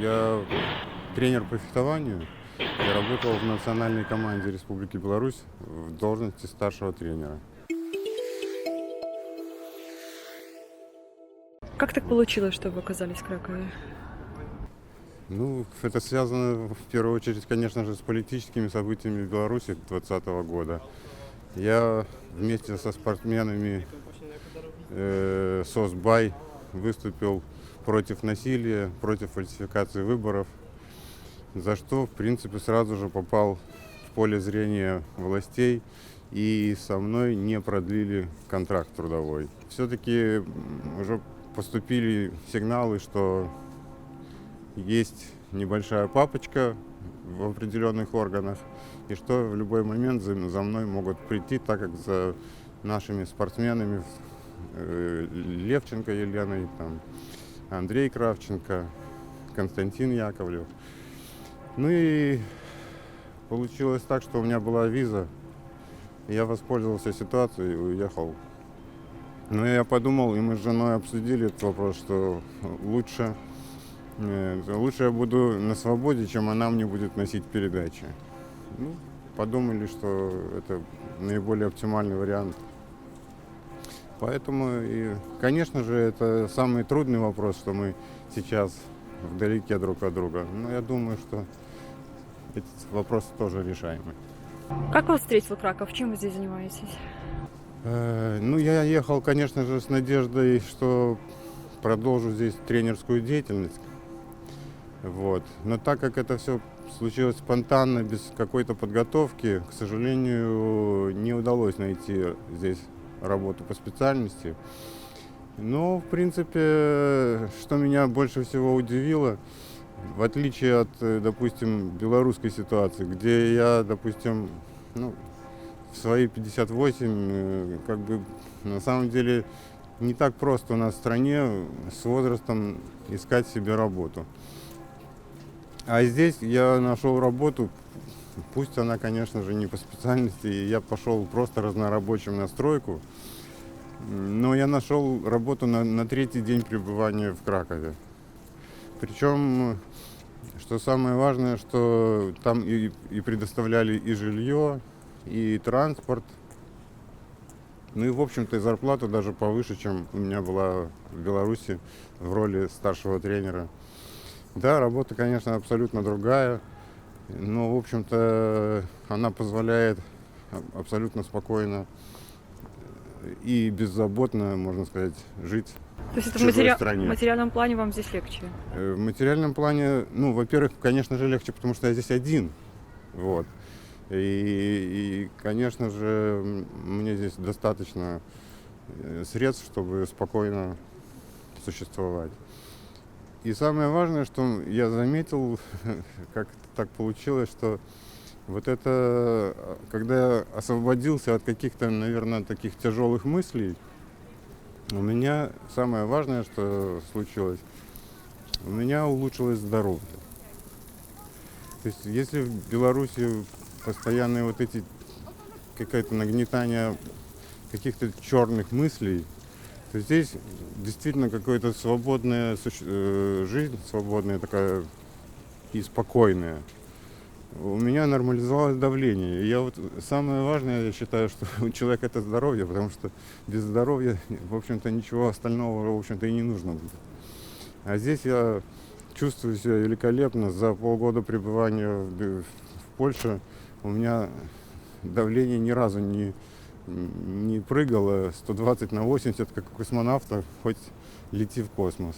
Я тренер по фехтованию и работал в национальной команде Республики Беларусь в должности старшего тренера. Как так получилось, что вы оказались в Кракове? Ну, это связано в первую очередь, конечно же, с политическими событиями в Беларуси 2020 года. Я вместе со спортсменами СОСБАЙ выступил против насилия, против фальсификации выборов, за что, в принципе, сразу же попал в поле зрения властей, и со мной не продлили контракт трудовой. Все-таки уже поступили сигналы, что есть небольшая папочка в определенных органах, и что в любой момент за мной могут прийти, так как за нашими спортсменами Левченко Еленой, там, Андрей Кравченко, Константин Яковлев. Ну и получилось так, что у меня была виза, и я воспользовался ситуацией и уехал. Но я подумал, и мы с женой обсудили этот вопрос, что лучше я буду на свободе, чем она мне будет носить передачи. Ну, подумали, что это наиболее оптимальный вариант. Поэтому, и, конечно же, это самый трудный вопрос, что мы сейчас вдалеке друг от друга. Но я думаю, что этот вопрос тоже решаемый. Как вас встретил Краков? Чем вы здесь занимаетесь? Ну, я ехал, конечно же, с надеждой, что продолжу здесь тренерскую деятельность. Вот. Но так как это все случилось спонтанно, без какой-то подготовки, к сожалению, не удалось найти здесь работу по специальности. Но, в принципе, что меня больше всего удивило, в отличие от, допустим, белорусской ситуации, где я, допустим, ну, в свои 58, как бы, на самом деле, не так просто у нас в стране с возрастом искать себе работу. А здесь я нашел работу, пусть она, конечно же, не по специальности, я пошел просто разнорабочим на стройку, но я нашел работу на третий день пребывания в Кракове. Причем, что самое важное, что там и предоставляли и жилье, и транспорт, ну и, в общем-то, и зарплата даже повыше, чем у меня была в Беларуси в роли старшего тренера. Да, работа, конечно, абсолютно другая, но, в общем-то, она позволяет абсолютно спокойно и беззаботно, можно сказать, жить То есть в это чужой в стране. материальном плане вам здесь легче? В материальном плане, ну, во-первых, конечно же, легче, потому что я здесь один. Вот. И, конечно же, мне здесь достаточно средств, чтобы спокойно существовать. И самое важное, что я заметил, как так получилось, что вот это, когда я освободился от каких-то, наверное, таких тяжелых мыслей, у меня самое важное, что случилось, у меня улучшилось здоровье. То есть если в Беларуси постоянные вот эти какое-то нагнетание каких-то черных мыслей, то здесь действительно какая-то свободная жизнь, свободная такая и спокойная. У меня нормализовалось давление. И я вот самое важное, я считаю, что у человека это здоровье, потому что без здоровья, в общем-то, ничего остального, в общем-то, и не нужно будет. А здесь я чувствую себя великолепно. За полгода пребывания в Польше у меня давление ни разу не прыгало 120/80, как у космонавта, хоть лети в космос.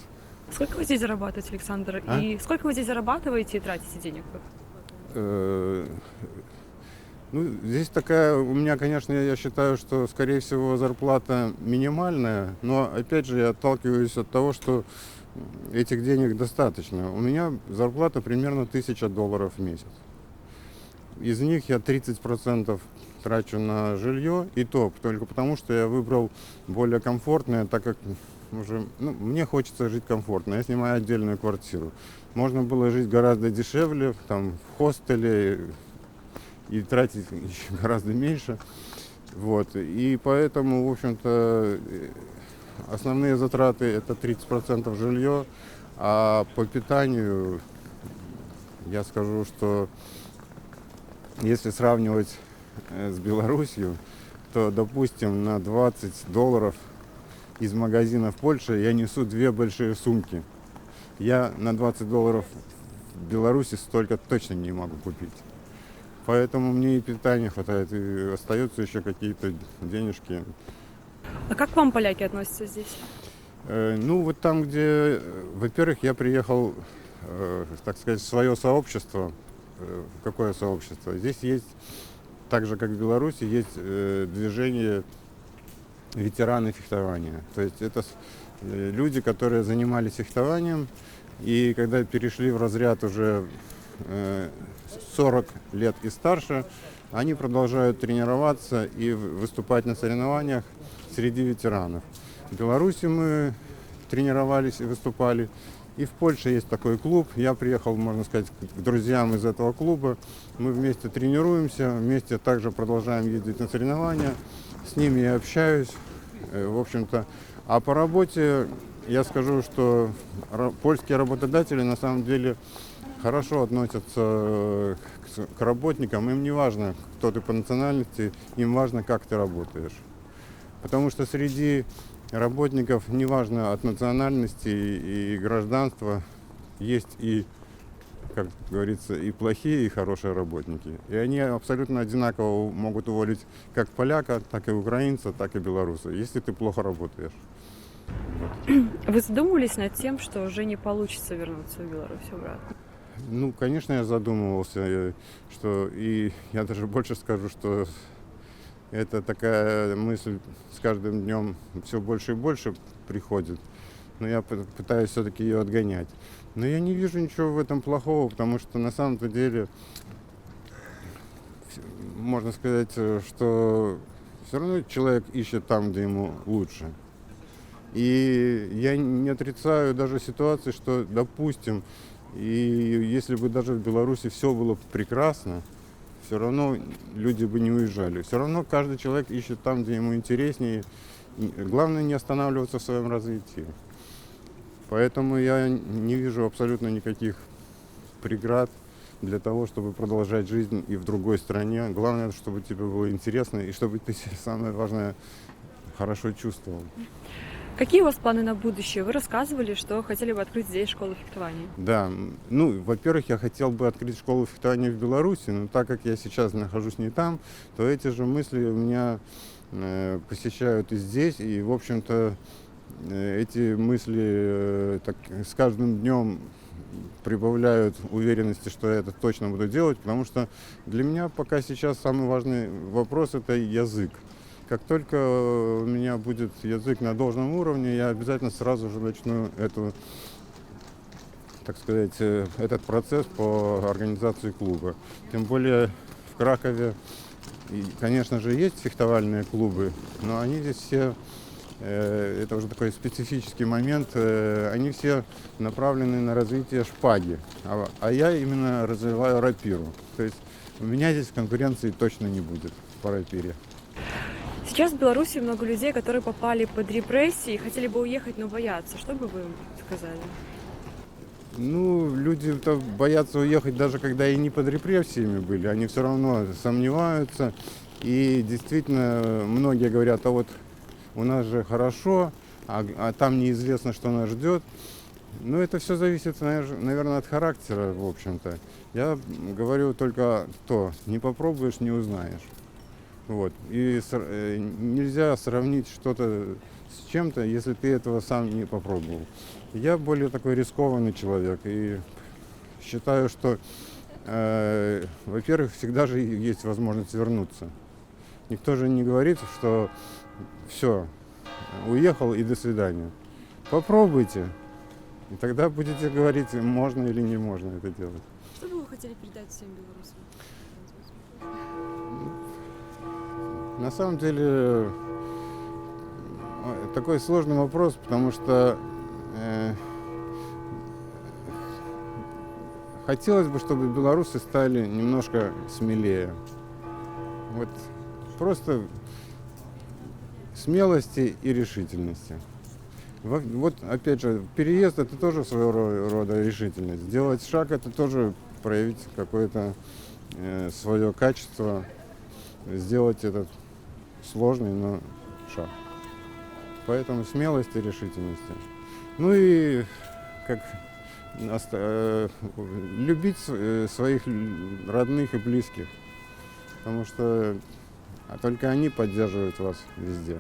Сколько вы здесь зарабатываете, Александр? А? И сколько вы здесь зарабатываете и тратите денег? Э, Ну, здесь такая, у меня, конечно, я считаю, что, скорее всего, зарплата минимальная, но, опять же, я отталкиваюсь от того, что этих денег достаточно. У меня зарплата примерно $1000 в месяц. Из них я 30% трачу на жилье, и то только потому, что я выбрал более комфортное, так как уже, ну, мне хочется жить комфортно. Я снимаю отдельную квартиру. Можно было жить гораздо дешевле, там, в хостеле, и тратить еще гораздо меньше. Вот. И поэтому, в общем-то, основные затраты это 30% жилье, А по питанию я скажу, что если сравнивать с Беларусью, то, допустим, на $20 из магазина в Польше я несу две большие сумки. Я на $20 в Беларуси столько точно не могу купить. Поэтому мне и питания хватает, и остаются еще какие-то денежки. А как к вам поляки относятся здесь? Ну, вот там, где, во-первых, я приехал, так сказать, в свое сообщество. Какое сообщество? Здесь есть, так же как в Беларуси, есть движение ветераны фехтования. То есть это люди, которые занимались фехтованием, и когда перешли в разряд уже 40 лет и старше, они продолжают тренироваться и выступать на соревнованиях среди ветеранов. В Беларуси мы тренировались и выступали. И в Польше есть такой клуб. Я приехал, можно сказать, к друзьям из этого клуба. Мы вместе тренируемся, вместе также продолжаем ездить на соревнования. С ними я общаюсь, в общем-то. А по работе я скажу, что польские работодатели на самом деле хорошо относятся к работникам. Им не важно, кто ты по национальности, им важно, как ты работаешь. Потому что среди работников, неважно от национальности и гражданства, есть и, как говорится, и плохие, и хорошие работники. И они абсолютно одинаково могут уволить как поляка, так и украинца, так и белоруса, если ты плохо работаешь. Вы задумывались над тем, что уже не получится вернуться в Беларусь обратно? Ну, конечно, я задумывался, что и я даже больше скажу, что это такая мысль с каждым днем все больше и больше приходит. Но я пытаюсь все-таки ее отгонять. Но я не вижу ничего в этом плохого, потому что на самом-то деле можно сказать, что все равно человек ищет там, где ему лучше. И я не отрицаю даже ситуации, что, допустим, и если бы даже в Беларуси все было прекрасно, все равно люди бы не уезжали. Все равно каждый человек ищет там, где ему интереснее. Главное не останавливаться в своем развитии. Поэтому я не вижу абсолютно никаких преград для того, чтобы продолжать жизнь и в другой стране. Главное, чтобы тебе было интересно и чтобы ты себя, самое важное, хорошо чувствовал. Какие у вас планы на будущее? Вы рассказывали, что хотели бы открыть здесь школу фехтования. Да, ну, во-первых, я хотел бы открыть школу фехтования в Беларуси, но так как я сейчас нахожусь не там, то эти же мысли у меня посещают и здесь, и, в общем-то, эти мысли так, с каждым днем прибавляют уверенности, что я это точно буду делать, потому что для меня пока сейчас самый важный вопрос – это язык. Как только у меня будет язык на должном уровне, я обязательно сразу же начну так сказать, этот процесс по организации клуба. Тем более в Кракове, конечно же, есть фехтовальные клубы, но они здесь все, это уже такой специфический момент, они все направлены на развитие шпаги, а я именно развиваю рапиру. То есть у меня здесь конкуренции точно не будет по рапире. Сейчас в Беларуси много людей, которые попали под репрессии, хотели бы уехать, но боятся. Что бы вы им сказали? Ну, люди-то боятся уехать, даже когда и не под репрессиями были. Они все равно сомневаются. И действительно, многие говорят, а вот у нас же хорошо, а там неизвестно, что нас ждет. Но это все зависит, наверное, от характера, в общем-то. Я говорю только то, не попробуешь, не узнаешь. Вот. И нельзя сравнить что-то с чем-то, если ты этого сам не попробовал. Я более такой рискованный человек и считаю, что, во-первых, всегда же есть возможность вернуться. Никто же не говорит, что все, уехал и до свидания. Попробуйте, и тогда будете говорить, можно или не можно это делать. Что бы вы хотели передать всем белорусам? На самом деле такой сложный вопрос, потому что хотелось бы, чтобы белорусы стали немножко смелее. Вот просто смелости и решительности. Вот опять же, переезд это тоже своего рода решительность. Сделать шаг это тоже проявить какое-то свое качество, сделать этот сложный, но шаг. Поэтому смелость и решительность. Ну и как любить своих родных и близких, потому что только они поддерживают вас везде.